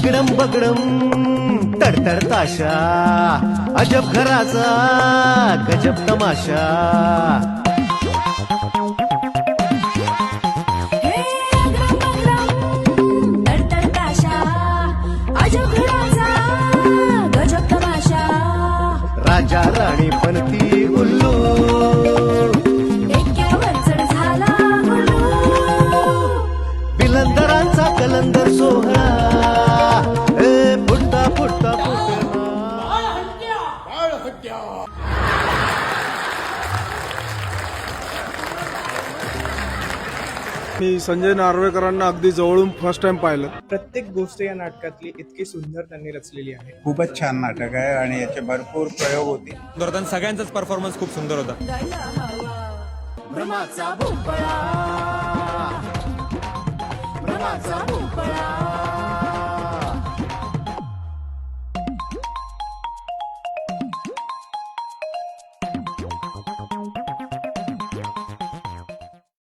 तिकडम बगडम तडतड ताशा, अजब घराचा गजब तमाशा. राजा राणी बनती उल्लू, बिलंदरांचा कलंदर सोहळा. फुटता फुटता मी संजय नार्वेकरांना अगदी जवळून फर्स्ट टाइम पाहिलं. प्रत्येक गोष्ट या नाटकातली इतकी सुंदर त्यांनी रचलेली आहे. खूपच छान नाटक आहे आणि याचे भरपूर प्रयोग होते. सगळ्यांचाच परफॉर्मन्स खूप सुंदर होता. भ्रमाचा भोपळा, भ्रमाचा